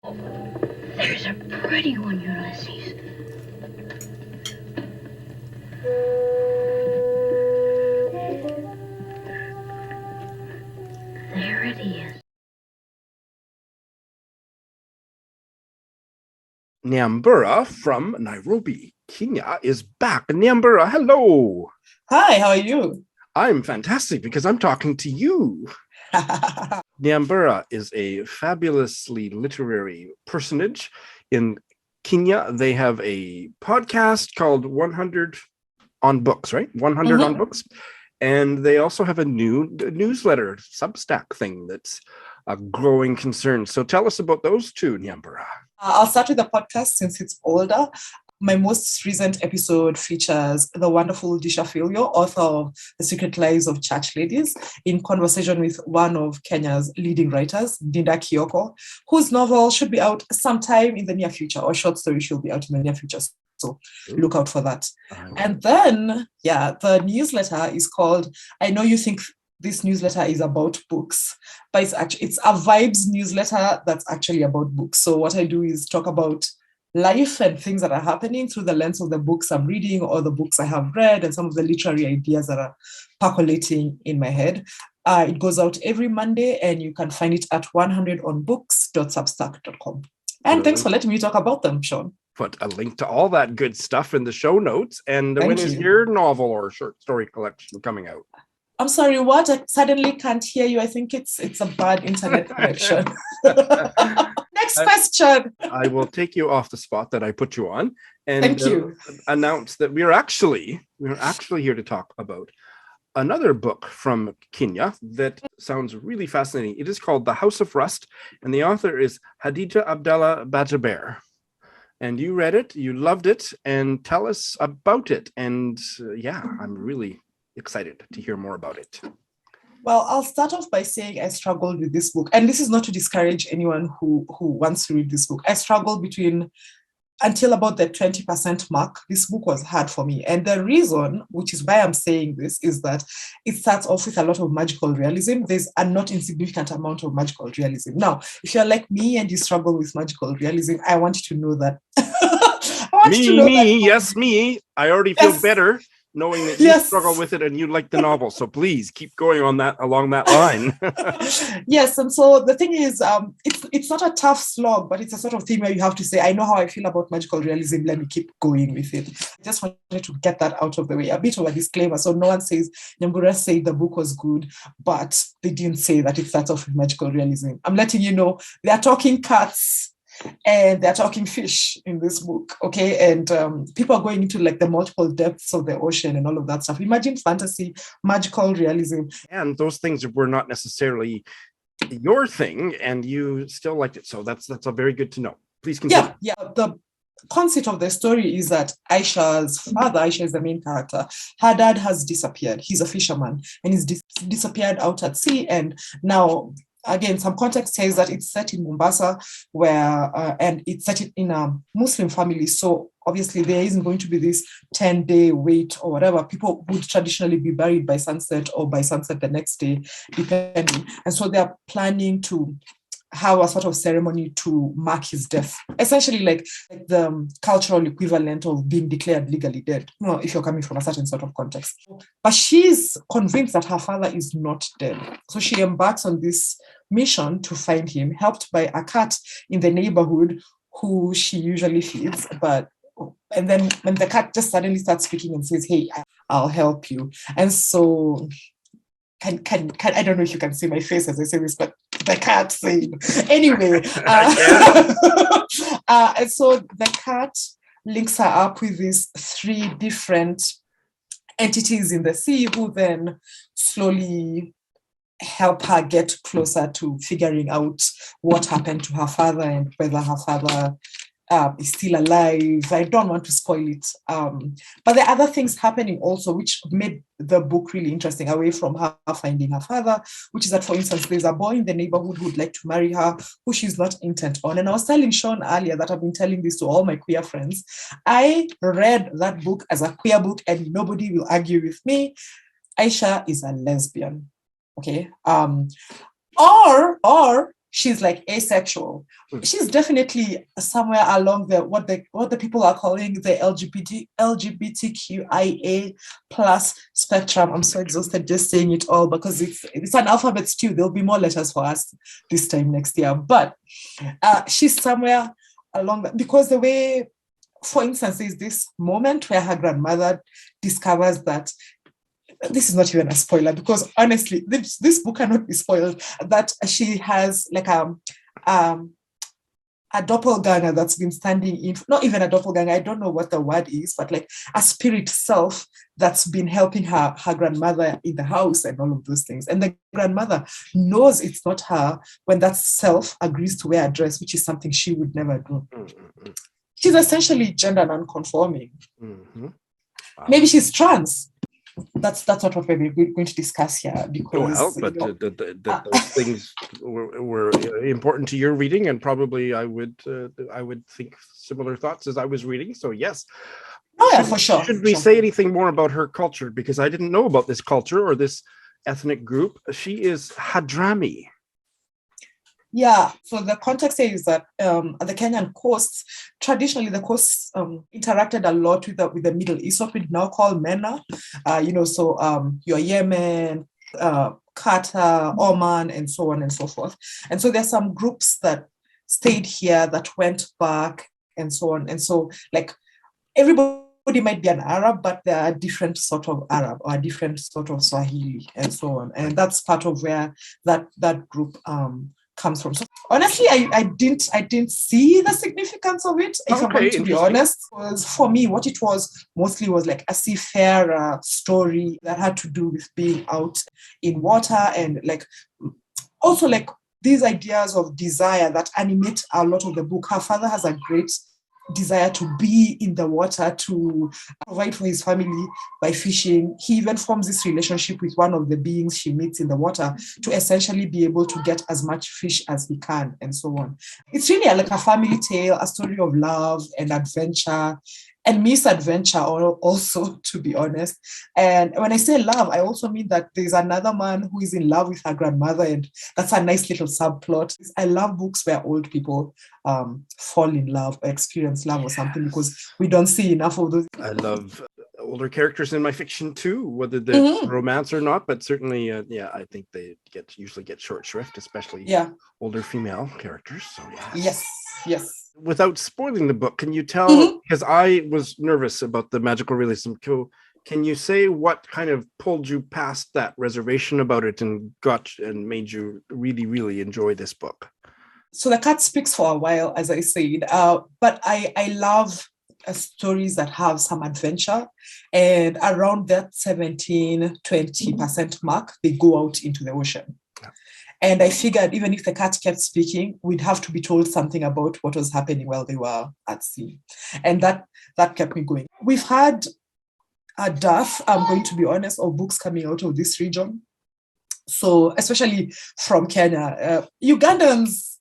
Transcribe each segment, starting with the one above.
There's a pretty one, Ulysses. There it is. Nyambura from Nairobi, Kenya is back. Nyambura, hello. Hi, how are you? I'm fantastic because I'm talking to you. Nyambura is a fabulously literary personage in Kenya. They have a podcast called 100 on Books, right? 100 on Books. And they also have a new newsletter, Substack thing that's a growing concern. So tell us about those two, Nyambura. I'll start with the podcast since it's older. My most recent episode features the wonderful Disha Filio, author of The Secret Lives of Church Ladies, in conversation with one of Kenya's leading writers, Dinda Kioko, whose novel should be out sometime in the near future, or short story should be out in the near future. So look out for that. And then, the newsletter is called, I know you think this newsletter is about books, but it's a vibes newsletter that's actually about books. So what I do is talk about life and things that are happening through the lens of the books I'm reading or the books I have read and some of the literary ideas that are percolating in my head. It goes out every Monday and you can find it at 100onbooks.substack.com. And thanks for letting me talk about them, Sean. Put a link to all that good stuff in the show notes. And when is your novel or short story collection coming out? I'm sorry, what? I suddenly can't hear you. I think it's a bad internet connection. Next question. I will take you off the spot that I put you on and Thank you. Announce that we're actually here to talk about another book from Kenya that sounds really fascinating. It is called The House of Rust, and the author is Khadija Abdalla Bajaber. And you read it, you loved it, and tell us about it. And I'm really excited to hear more about it. Well, I'll start off by saying I struggled with this book. And this is not to discourage anyone who wants to read this book. I struggled until about the 20% mark. This book was hard for me. And the reason, which is why I'm saying this, is that it starts off with a lot of magical realism. There's a not insignificant amount of magical realism. Now, if you're like me and you struggle with magical realism, I want you to know that. Me. I already feel better knowing that you struggle with it and you like the novel. So please keep going along that line. Yes, and so the thing is, it's not a tough slog, but it's a sort of thing where you have to say, I know how I feel about magical realism, let me keep going with it. I just wanted to get that out of the way, a bit of a disclaimer. So no one says, Nyambura said the book was good, but they didn't say that it starts off with magical realism. I'm letting you know, they are talking cats and they're talking fish in this book, okay? And people are going into like the multiple depths of the ocean and all of that stuff. Imagine fantasy, magical realism. And those things were not necessarily your thing, and you still liked it. So that's a very good to know. Please continue. Yeah. The concept of the story is that Aisha's father, Aisha is the main character, her dad has disappeared. He's a fisherman and he's disappeared out at sea. And now, again, some context says that it's set in Mombasa, and it's set in a Muslim family. So obviously there isn't going to be this 10-day wait or whatever. People would traditionally be buried by sunset or by sunset the next day, depending. And so they're planning to have a sort of ceremony to mark his death, essentially like the cultural equivalent of being declared legally dead, if you're coming from a certain sort of context. But she's convinced that her father is not dead. So she embarks on this mission to find him, helped by a cat in the neighborhood who she usually feeds. And then when the cat just suddenly starts speaking and says, hey, I'll help you. And so can I don't know if you can see my face as I say this, but the cat said anyway. And so the cat links her up with these 3 different entities in the sea who then slowly help her get closer to figuring out what happened to her father and whether her father is still alive. I don't want to spoil it. But there are other things happening also, which made the book really interesting, away from her finding her father, which is that, for instance, there's a boy in the neighborhood who'd like to marry her, who she's not intent on. And I was telling Sean earlier that I've been telling this to all my queer friends. I read that book as a queer book, and nobody will argue with me. Aisha is a lesbian, okay? Or she's like asexual. She's definitely somewhere along the what the people are calling the LGBTQIA plus spectrum. I'm so exhausted just saying it all because it's an alphabet stew. There'll be more letters for us this time next year. But she's somewhere along that, because the way, for instance, there's this moment where her grandmother discovers that, this is not even a spoiler because honestly, this book cannot be spoiled, that she has like a doppelganger that's been standing in, not even a doppelganger, I don't know what the word is, but like a spirit self that's been helping her grandmother in the house and all of those things. And the grandmother knows it's not her when that self agrees to wear a dress, which is something she would never do. She's essentially gender non-conforming. Wow. Maybe she's trans. That's not what we're going to discuss here, because those things were important to your reading, and probably I would think similar thoughts as I was reading. So yes. Oh yeah, for sure. Should we say anything more about her culture? Because I didn't know about this culture or this ethnic group. She is Hadrami. Yeah, so the context here is that at the Kenyan coasts, traditionally the coasts interacted a lot with the Middle East, what we now call MENA. Your Yemen, Qatar, Oman, and so on and so forth. And so there's some groups that stayed here that went back and so on. And so like everybody might be an Arab, but they are a different sort of Arab or a different sort of Swahili and so on. And that's part of where that group comes from. So honestly, I didn't see the significance of it, if I'm going to be honest. Because for me, what it was mostly was like a seafarer story that had to do with being out in water, and like also like these ideas of desire that animate a lot of the book. Her father has a great desire to be in the water, to provide for his family by fishing. He even forms this relationship with one of the beings she meets in the water to essentially be able to get as much fish as he can, and so on. It's really like a family tale, a story of love and adventure and misadventure also, to be honest. And when I say love, I also mean that there's another man who is in love with her grandmother, and that's a nice little subplot. I love books where old people fall in love or experience love or something, because we don't see enough of those. I love older characters in my fiction too, whether they're romance or not, but certainly, I think they usually get short shrift, especially older female characters. So yes. Without spoiling the book, can you tell, because I was nervous about the magical realism, can you say what kind of pulled you past that reservation about it and made you really, really enjoy this book? So the cat speaks for a while, as I said, but I love stories that have some adventure, and around that 17-20% mark, they go out into the ocean. And I figured even if the cat kept speaking, we'd have to be told something about what was happening while they were at sea. And that kept me going. We've had a dearth, I'm going to be honest, of books coming out of this region. So especially from Kenya, Ugandans,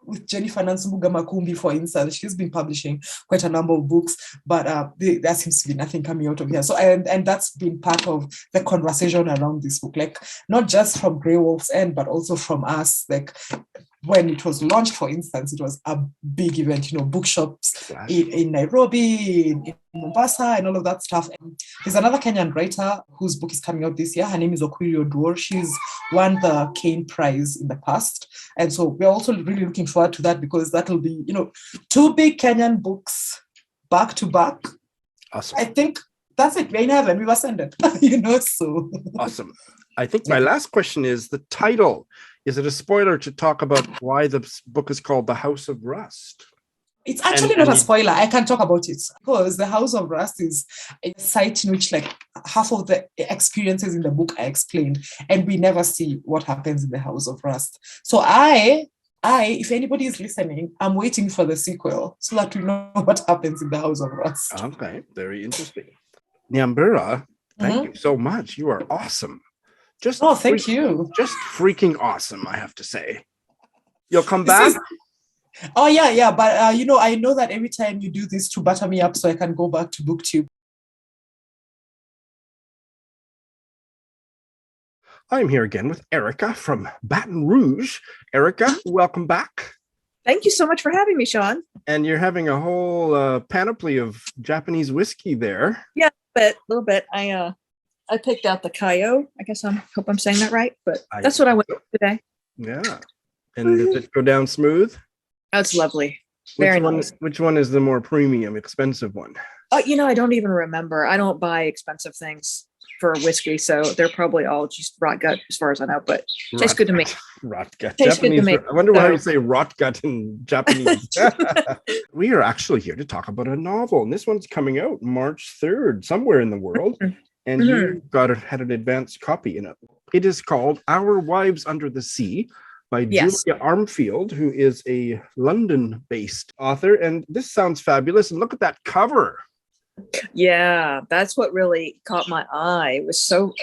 with Jennifer Nansumbuga Makumbi, for instance, she's been publishing quite a number of books, but there seems to be nothing coming out of here. So, and that's been part of the conversation around this book, like not just from Grey Wolf's End, but also from us. Like when it was launched, for instance, it was a big event, bookshops in Nairobi, in Mombasa, and all of that stuff. And there's another Kenyan writer whose book is coming out this year. Her name is Okwiri Oduor. She's won the Kane Prize in the past. And so we're also really looking forward to that, because that'll be, two big Kenyan books back to back. Awesome. I think that's it. We're in heaven. We've ascended, so. Awesome. I think my last question is the title. Is it a spoiler to talk about why the book is called The House of Rust? It's actually not a spoiler. I can talk about it, because The House of Rust is a site in which like half of the experiences in the book are explained, and we never see what happens in The House of Rust. So if anybody is listening, I'm waiting for the sequel so that we know what happens in The House of Rust. Okay, very interesting. Nyambura, thank you so much. You are awesome. Thank you. Just freaking awesome, I have to say. You'll come back? Yeah. But, I know that every time you do this to butter me up so I can go back to BookTube. I'm here again with Ericka from Baton Rouge. Ericka, welcome back. Thank you so much for having me, Sean. And you're having a whole panoply of Japanese whiskey there. Yeah, a little bit. I picked out the Kayo. I guess hope I'm saying that right, but that's what I went with today. Yeah. And did it go down smooth? That's lovely. Very nice. Which one is the more premium, expensive one? I don't even remember. I don't buy expensive things for whiskey, so they're probably all just rot gut as far as I know, but tastes good to me. Rot gut. Tastes good to me. I wonder how you say rot gut in Japanese. We are actually here to talk about a novel, and this one's coming out March 3rd, somewhere in the world, and you had an advanced copy in it. It is called Our Wives Under the Sea by Julia Armfield, who is a London-based author, and this sounds fabulous, and look at that cover. Yeah, that's what really caught my eye. It was so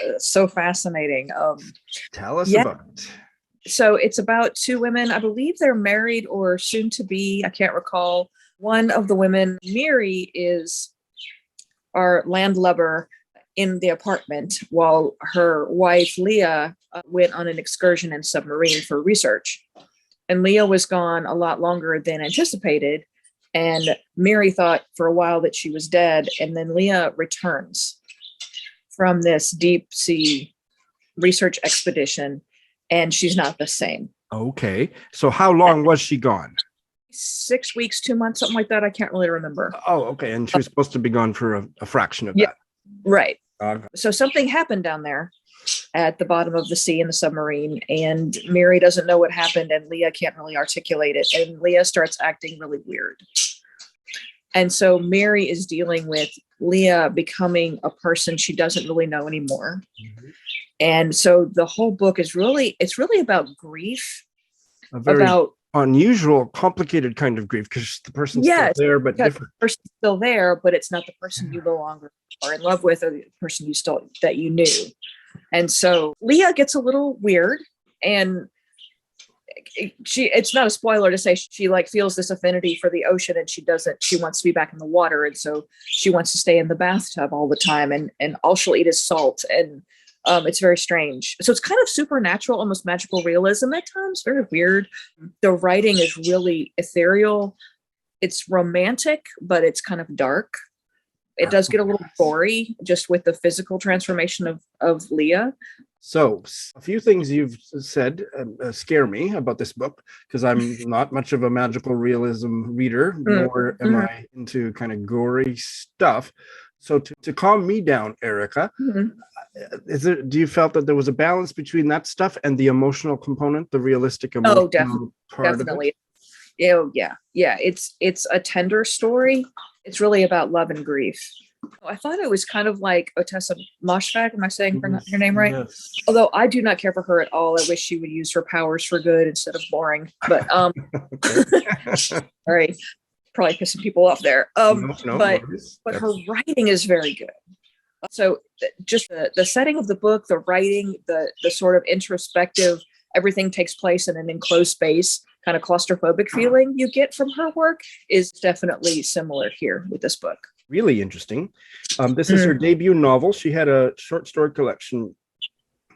fascinating. Tell us about it. So it's about two women. I believe they're married or soon to be. I can't recall. One of the women, Miri, is our landlubber in the apartment, while her wife, Leah, went on an excursion in submarine for research. And Leah was gone a lot longer than anticipated. And Mary thought for a while that she was dead. And then Leah returns from this deep sea research expedition, and she's not the same. Okay. So how long was she gone? 6 weeks, 2 months, something like that. I can't really remember. Oh, okay. And she was supposed to be gone for a fraction of that. Right. Okay. So something happened down there at the bottom of the sea in the submarine, and Mary doesn't know what happened, and Leah can't really articulate it. And Leah starts acting really weird. And so Mary is dealing with Leah becoming a person she doesn't really know anymore. Mm-hmm. And so the whole book is really about grief. A very unusual, complicated kind of grief, because the person's still there, but different. The person's still there, but it's not the person you no longer are in love with, or the person that you knew. And so Leah gets a little weird, and it's not a spoiler to say she feels this affinity for the ocean, and she wants to be back in the water. And so she wants to stay in the bathtub all the time, and all she'll eat is salt. And it's very strange. So it's kind of supernatural, almost magical realism at times, very weird. The writing is really ethereal. It's romantic, but it's kind of dark. It does get a little gory just with the physical transformation of Leah. So a few things you've said scare me about this book, because I'm not much of a magical realism reader, nor am I into kind of gory stuff. So to calm me down, Ericka, do you felt that there was a balance between that stuff and the emotional component, the realistic emotional part definitely. Of it? Oh, yeah. It's a tender story. It's really about love and grief. I thought it was kind of like Otessa Moshfegh. Am I saying her name right? Yes. Although I do not care for her at all. I wish she would use her powers for good instead of boring. But sorry, probably pissing people off there. But her writing is very good. So just the setting of the book, the writing, the sort of introspective, everything takes place in an enclosed space, kind of claustrophobic feeling you get from her work is definitely similar here with this book. Really interesting. This is her debut novel. She had a short story collection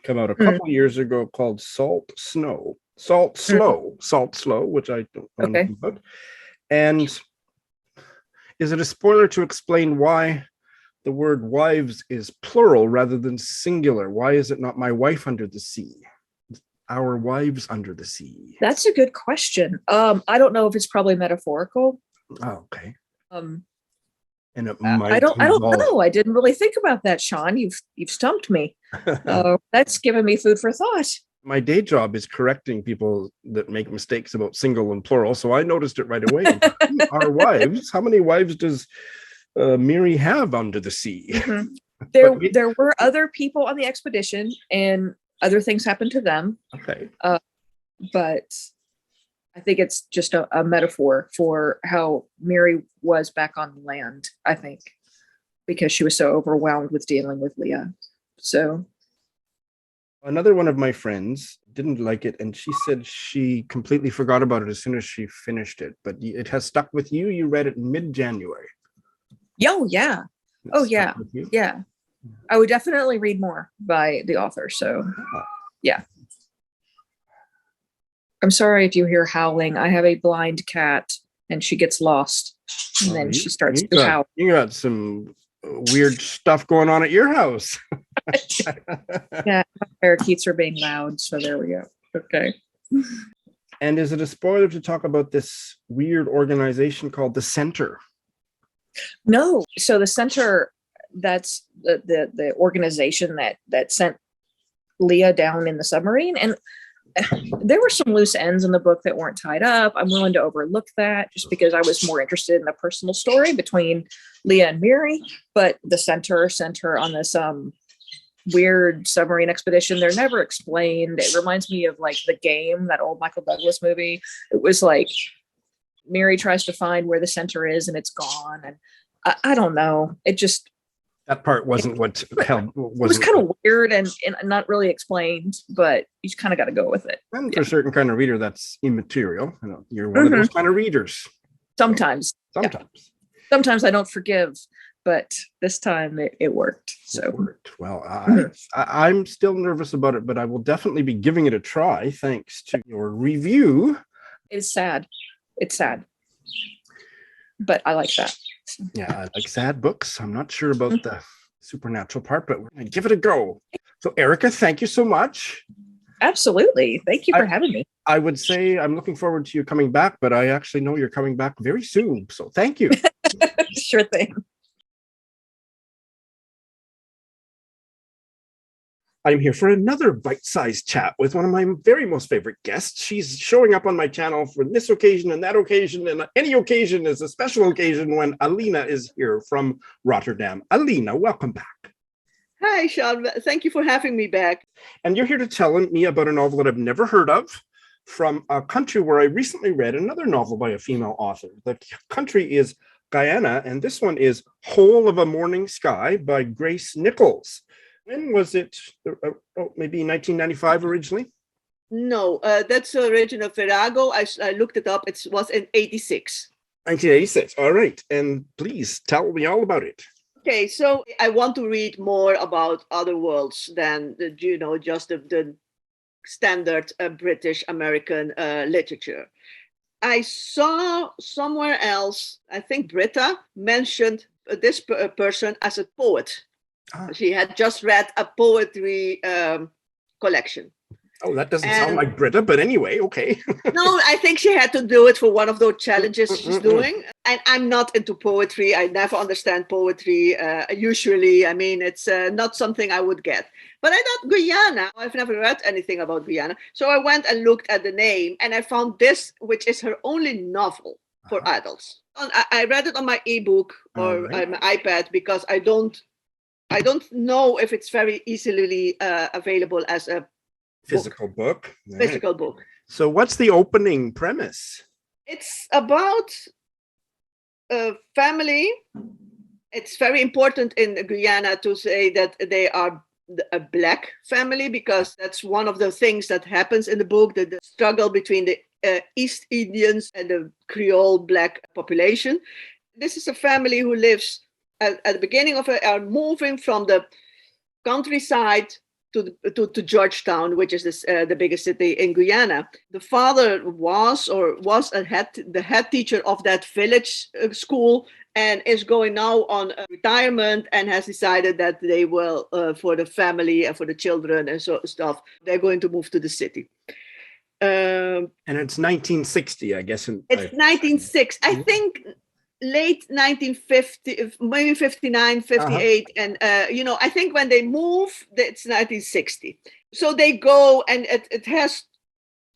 come out a couple years ago called Salt Slow, which I don't know anything about. And is it a spoiler to explain why the word wives is plural rather than singular? Why is it not my wife under the sea? Our wives under the sea. That's a good question. I don't know if it's probably metaphorical. Oh, okay. And it might I don't know. I didn't really think about that, Sean. You've stumped me. That's given me food for thought. My day job is correcting people that make mistakes about single and plural, so I noticed it right away. Our wives. How many wives does Miri have under the sea? There were other people on the expedition, and other things happened to them. Okay. But I think it's just a metaphor for how Mary was back on land, I think, because she was so overwhelmed with dealing with Leah. So another one of my friends didn't like it, and she said she completely forgot about it as soon as she finished it. But it has stuck with you. You read it in mid-January. Oh, yeah. Yeah. I would definitely read more by the author. So Yeah. I'm sorry if you hear howling. I have a blind cat and she gets lost and then she starts to howl. You got some weird stuff going on at your house. Yeah, parakeets are being loud, so there we go. Okay. And is it a spoiler to talk about this weird organization called the Center? No. So the Center, that's the organization that sent Leah down in the submarine. And there were some loose ends in the book that weren't tied up. I'm willing to overlook that just because I was more interested in the personal story between Leah and Mary. But the Center sent her on this weird submarine expedition. They're never explained. It reminds me of like The Game, that old Michael Douglas movie. It was like Mary tries to find where the Center is and it's gone. And I don't know. It just, that part wasn't what held. It was kind of weird and not really explained, but you kind of got to go with it. And for a certain kind of reader, that's immaterial. You know, you're one of those kind of readers. Sometimes. Sometimes. Yeah. Sometimes I don't forgive, but this time it worked. So it worked. Well, I'm still nervous about it, but I will definitely be giving it a try thanks to your review. It's sad. It's sad. But I like that. Yeah, I like sad books. I'm not sure about the supernatural part, but we're going to give it a go. So, Ericka, thank you so much. Absolutely. Thank you for having me. I would say I'm looking forward to you coming back, but I actually know you're coming back very soon. So, thank you. Sure thing. I'm here for another bite-sized chat with one of my very most favorite guests. She's showing up on my channel for this occasion and that occasion, and any occasion is a special occasion when Alina is here from Rotterdam. Alina, welcome back. Hi, Sean. Thank you for having me back. And you're here to tell me about a novel that I've never heard of from a country where I recently read another novel by a female author. The country is Guyana, and this one is Whole of a Morning Sky by Grace Nichols. When was it? Maybe 1995 originally? No, that's the origin of Virago. I looked it up. It was in 86. 1986. All right. And please tell me all about it. Okay, so I want to read more about other worlds than, just the standard British American literature. I saw somewhere else, I think Britta mentioned this person as a poet. She had just read a poetry collection. Oh, that doesn't sound like Britta, but anyway, okay. No, I think she had to do it for one of those challenges she's doing. And I'm not into poetry. I never understand poetry. Usually, I mean, it's not something I would get. But I thought Guyana, I've never read anything about Guyana. So I went and looked at the name and I found this, which is her only novel for adults. I read it on my ebook or on my iPad because I don't know if it's very easily available as a physical book. Physical book. So what's the opening premise? It's about a family. It's very important in Guyana to say that they are a Black family because that's one of the things that happens in the book, the struggle between the East Indians and the Creole Black population. This is a family who lives at the beginning of it, are moving from the countryside to Georgetown, which is the biggest city in Guyana. The father was the head teacher of that village school and is going now on retirement and has decided that they will, for the family and for the children and so stuff, they're going to move to the city. And it's 1960, I guess. It's 1960. I think late 1950, maybe 59, 58. And, I think when they move, it's 1960. So they go and it has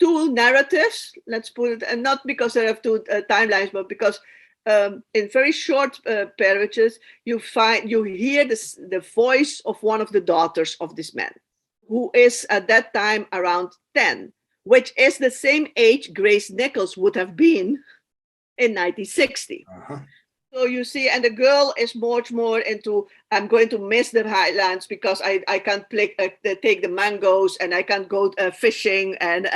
two narratives, let's put it, and not because they have two timelines, but because in very short paragraphs, you hear the voice of one of the daughters of this man, who is at that time around 10, which is the same age Grace Nichols would have been in 1960. So you see, and the girl is much more into, I'm going to miss the highlands because I can't take the mangoes and I can't go fishing and,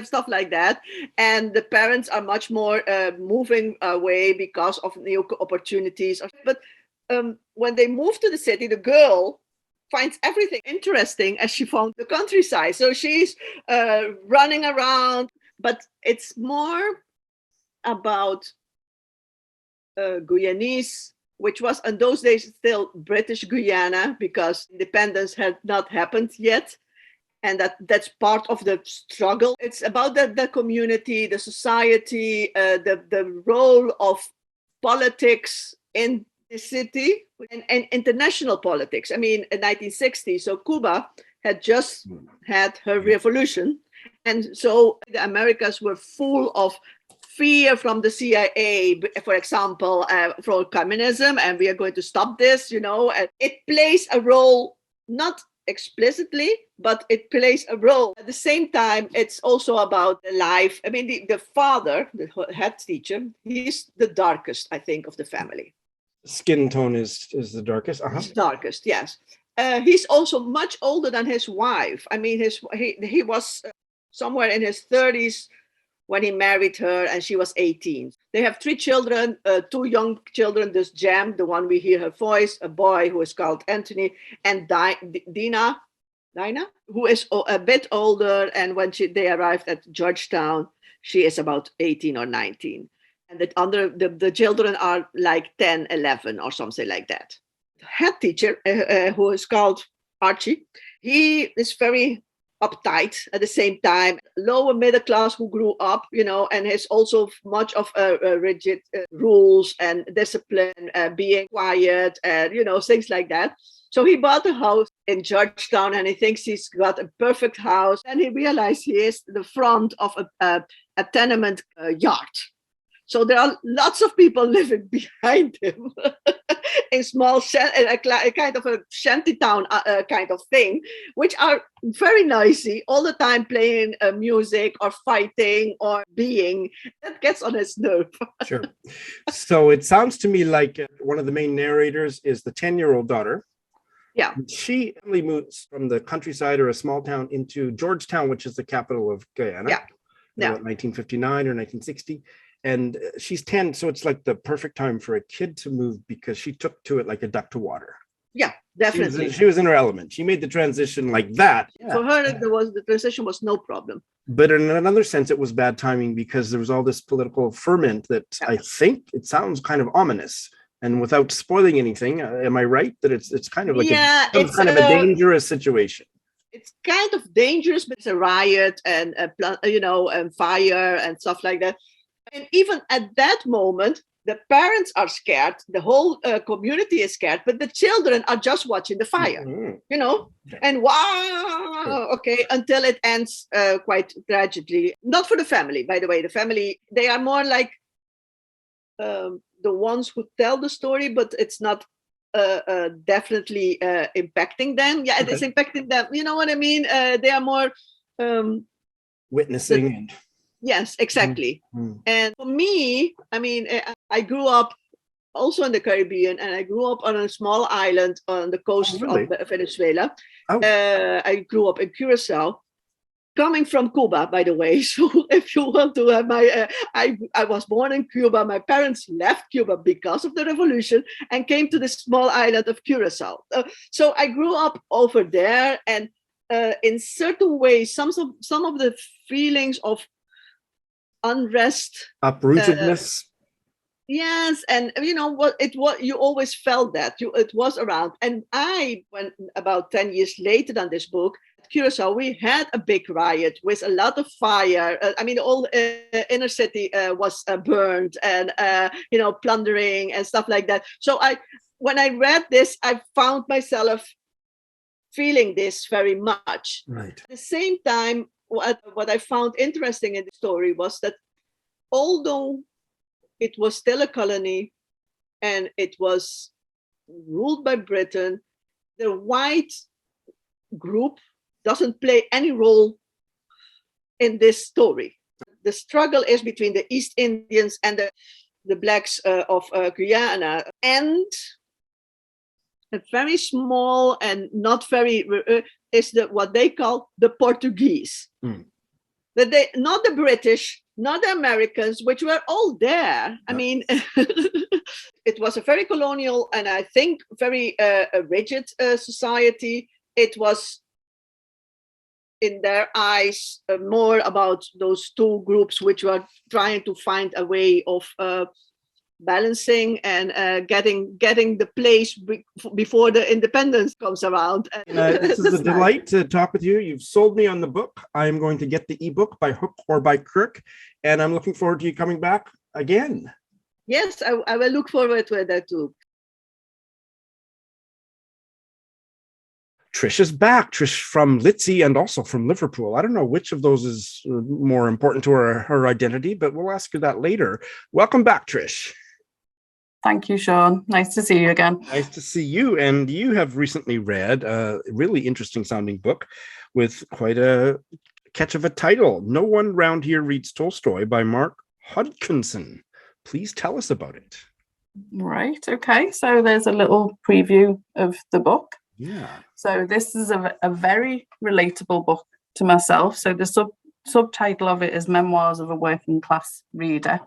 stuff like that. And the parents are much more moving away because of new opportunities. But when they move to the city, the girl finds everything interesting as she found the countryside. So she's running around, but it's more about Guyanese, which was in those days still British Guyana, because independence had not happened yet. And that's part of the struggle. It's about the community, the society, the role of politics in the city and international politics. I mean, in 1960, so Cuba had just had her revolution. And so the Americas were full of fear from the CIA, for example, for communism, and we are going to stop this, you know. And it plays a role, not explicitly, but it plays a role. At the same time, it's also about the life. I mean, the father, the head teacher, he's the darkest, I think, of the family. Skin tone is the darkest. He's darkest, yes. He's also much older than his wife. I mean, he was somewhere in his 30s when he married her, and she was 18. They have 3 children, 2 young children, this Jam, the one we hear her voice, a boy who is called Anthony, and Dinah, who is a bit older. And when they arrived at Georgetown, she is about 18 or 19. And the children are like 10, 11 or something like that. The head teacher, who is called Archie, he is very uptight at the same time, lower middle class who grew up, you know, and has also much of rigid rules and discipline, being quiet and, you know, things like that. So he bought a house in Georgetown and he thinks he's got a perfect house. And he realized he is the front of a tenement yard. So there are lots of people living behind him in small, a kind of a shantytown kind of thing, which are very noisy, all the time playing music or fighting or being. That gets on his nerve. Sure. So it sounds to me like one of the main narrators is the 10-year-old daughter. Yeah. She only moves from the countryside or a small town into Georgetown, which is the capital of Guyana. Yeah. About 1959 or 1960. And she's 10, so it's like the perfect time for a kid to move because she took to it like a duck to water. Yeah, definitely. She was in her element. She made the transition like that. Yeah. For her, the transition was no problem. But in another sense, it was bad timing because there was all this political ferment that I think it sounds kind of ominous. And without spoiling anything, am I right that it's kind of like it's kind of a dangerous situation? It's kind of dangerous, but it's a riot and and fire and stuff like that. And even at that moment, the parents are scared, the whole community is scared, but the children are just watching the fire, you know, and wow, okay, until it ends quite tragically. Not for the family, by the way. The family, they are more like the ones who tell the story, but it's not definitely impacting them. Yeah, it is impacting them. You know what I mean? They are more witnessing. Yes, exactly. And for me, I mean, I grew up also in the Caribbean, and I grew up on a small island on the coast of Venezuela. I grew up in Curacao, coming from Cuba, by the way. So if you want to have I was born in Cuba. My parents left Cuba because of the revolution and came to the small island of Curacao. So I grew up over there, and in certain ways, some of the feelings of unrest, uprootedness. Yes, and you know what? You always felt that it was around. And when about 10 years later than this book, at Curacao, we had a big riot with a lot of fire. I mean, all inner city was burned, and plundering and stuff like that. So when I read this, I found myself feeling this very much. Right. At the same time, what I found interesting in the story was that although it was still a colony and it was ruled by Britain, the white group doesn't play any role in this story. The struggle is between the East Indians and the blacks of Guyana, and a very small and not very is what they call the Portuguese. That they, not the British, not the Americans, which were all there. I mean, it was a very colonial and I think very rigid society. It was, in their eyes, more about those two groups which were trying to find a way of balancing and getting the place before the independence comes around. This is a delight to talk with you. You've sold me on the book. I'm going to get the ebook by hook or by crook, and I'm looking forward to you coming back again. Yes, I will look forward to that too. Trish is back. Trish from Litsy and also from Liverpool. I don't know which of those is more important to her identity, but we'll ask her that later. Welcome back, Trish. Thank you, Sean. Nice to see you again. Nice to see you. And you have recently read a really interesting sounding book with quite a catch of a title. No One Round Here Reads Tolstoy by Mark Hodkinson. Please tell us about it. Right. Okay. So there's a little preview of the book. Yeah. So this is a very relatable book to myself. So the subtitle of it is Memoirs of a Working Class Reader.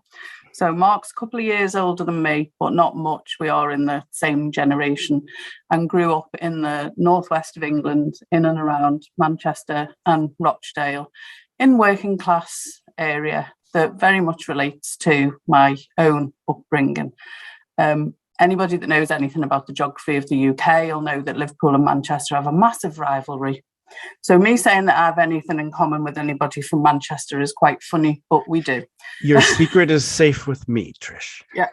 So Mark's a couple of years older than me, but not much. We are in the same generation and grew up in the northwest of England, in and around Manchester and Rochdale, in working class area that very much relates to my own upbringing. Anybody that knows anything about the geography of the UK will know that Liverpool and Manchester have a massive rivalry. So me saying that I have anything in common with anybody from Manchester is quite funny, but we do. Your secret is safe with me, Trish. Yeah.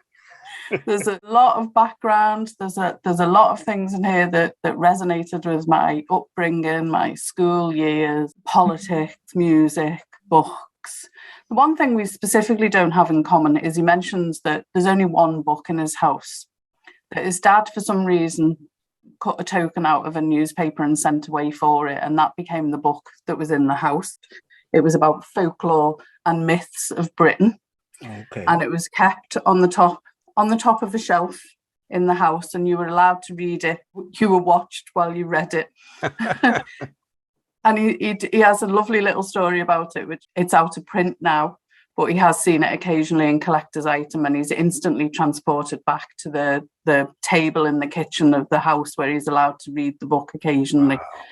There's a lot of background. There's a lot of things in here that resonated with my upbringing, my school years, politics, music, books. The one thing we specifically don't have in common is he mentions that there's only one book in his house, that his dad, for some reason, cut a token out of a newspaper and sent away for it, and that became the book that was in the house. It was about folklore and myths of Britain. Okay. And it was kept on the top of a shelf in the house, and you were allowed to read it. You were watched while you read it. And he has a lovely little story about it, which it's out of print now, but he has seen it occasionally in collector's item, and he's instantly transported back to the table in the kitchen of the house where he's allowed to read the book occasionally. Wow.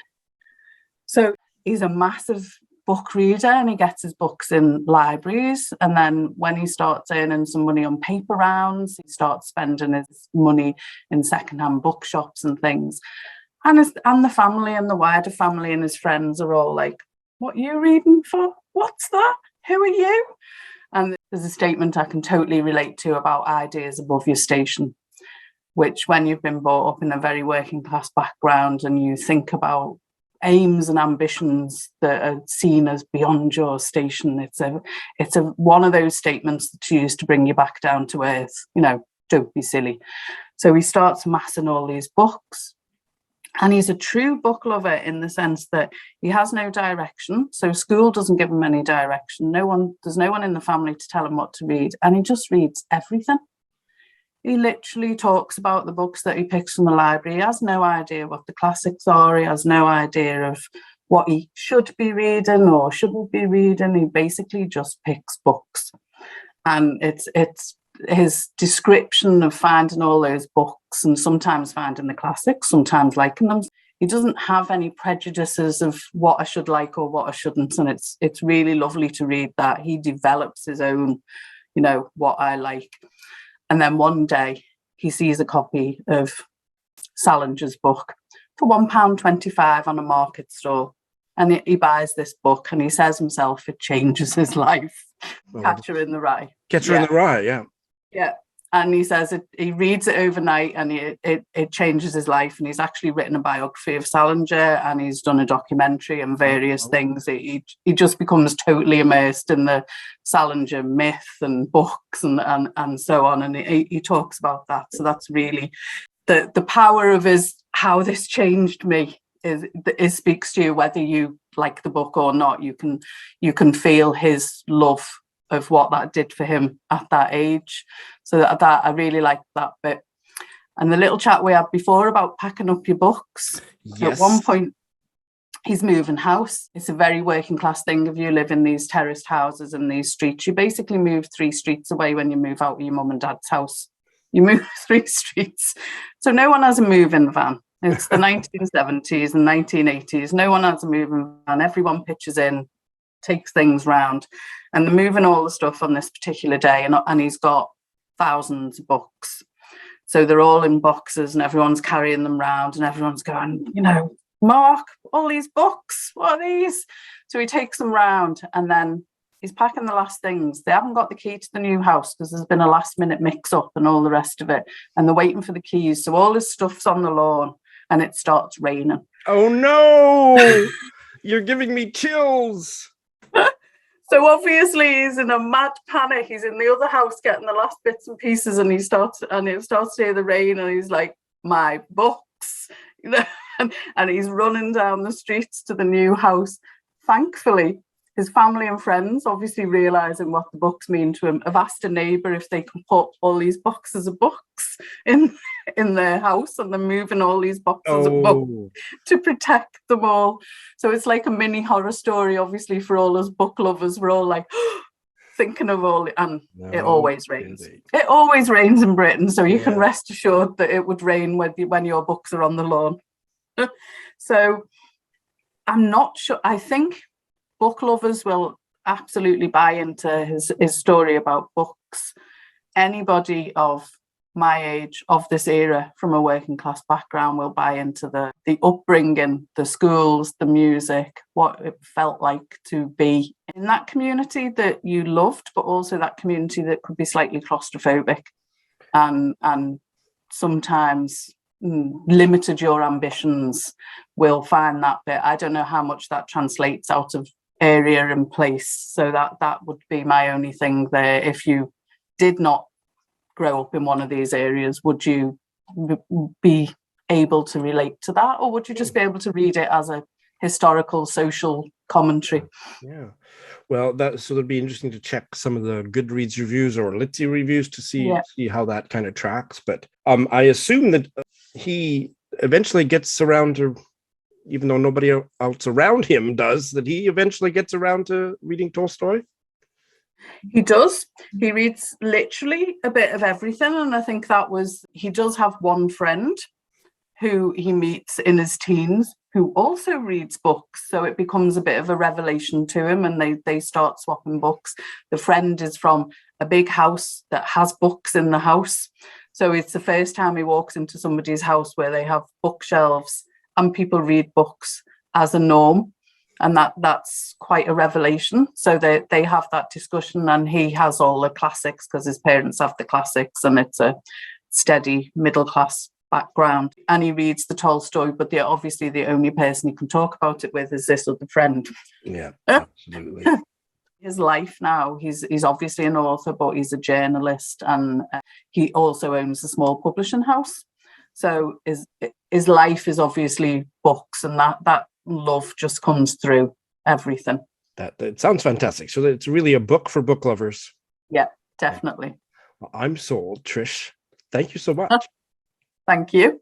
So he's a massive book reader, and he gets his books in libraries, and then when he starts earning some money on paper rounds, he starts spending his money in secondhand bookshops and things. And the family and the wider family and his friends are all like, "What are you reading for? What's that? Who are you?" And there's a statement I can totally relate to about ideas above your station, which when you've been brought up in a very working class background and you think about aims and ambitions that are seen as beyond your station, it's a one of those statements that's used to bring you back down to earth. Don't be silly. So he starts amassing all these books. And he's a true book lover in the sense that he has no direction. So school doesn't give him any direction. There's no one in the family to tell him what to read. And he just reads everything. He literally talks about the books that he picks from the library. He has no idea what the classics are. He has no idea of what he should be reading or shouldn't be reading. He basically just picks books. And it's his description of finding all those books and sometimes finding the classics, sometimes liking them. He doesn't have any prejudices of what I should like or what I shouldn't. And it's really lovely to read that. He develops his own, what I like. And then one day he sees a copy of Salinger's book for £1.25 on a market stall. And he buys this book and he says himself it changes his life. Catcher in the Rye. Catcher in the Rye, yeah. Yeah. And he says he reads it overnight and it changes his life. And he's actually written a biography of Salinger and he's done a documentary and various things. He just becomes totally immersed in the Salinger myth and books and so on. And he talks about that. So that's really the power of how this changed me. It speaks to you whether you like the book or not. You can feel his love of what that did for him at that age. So that I really liked that bit. And the little chat we had before about packing up your books. Yes. At one point, he's moving house. It's a very working class thing. If you live in these terraced houses and these streets, you basically move 3 streets away when you move out of your mum and dad's house. You move 3 streets. So no one has a moving van. It's the 1970s and 1980s. No one has a moving van. Everyone pitches in, takes things round. And they're moving all the stuff on this particular day. And he's got thousands of books. So they're all in boxes and everyone's carrying them round and everyone's going, Mark, all these books, what are these? So he takes them round and then he's packing the last things. They haven't got the key to the new house because there's been a last minute mix up and all the rest of it. And they're waiting for the keys. So all his stuff's on the lawn and it starts raining. Oh no, you're giving me chills. So obviously he's in a mad panic. He's in the other house getting the last bits and pieces and it starts to hear the rain and he's like, my books, and he's running down the streets to the new house. Thankfully, his family and friends, obviously realising what the books mean to him, have asked a neighbour if they can put all these boxes of books in their house, and they're moving all these boxes of books to protect them all. So it's like a mini horror story, obviously, for all us book lovers. We're all like thinking of all, and it always rains. It always rains in Britain, so you can rest assured that it would rain when your books are on the lawn. So I'm not sure. I think book lovers will absolutely buy into his story about books. Anybody of my age, of this era, from a working class background, will buy into the upbringing, the schools, the music, what it felt like to be in that community that you loved, but also that community that could be slightly claustrophobic and sometimes limited your ambitions. Will find that bit. I don't know how much that translates out of area and place, so that would be my only thing there. If you did not grow up in one of these areas, would you be able to relate to that, or would you just be able to read it as a historical social commentary? Well, it'd be interesting to check some of the Goodreads reviews or Litsy reviews to see how that kind of tracks. But I assume that he eventually gets around to, even though nobody else around him does, that he eventually gets around to reading Tolstoy? He does. He reads literally a bit of everything. And I think he does have one friend who he meets in his teens who also reads books. So it becomes a bit of a revelation to him and they start swapping books. The friend is from a big house that has books in the house. So it's the first time he walks into somebody's house where they have bookshelves and people read books as a norm, and that's quite a revelation. So they have that discussion, and he has all the classics because his parents have the classics, and it's a steady middle class background. And he reads the Tolstoy, but obviously the only person he can talk about it with is this other friend. Yeah, absolutely. His life now, he's obviously an author, but he's a journalist, and he also owns a small publishing house. So his life is obviously books, and that love just comes through everything. That sounds fantastic. So it's really a book for book lovers. Yeah, definitely. Well, I'm sold, Trish. Thank you so much. Thank you.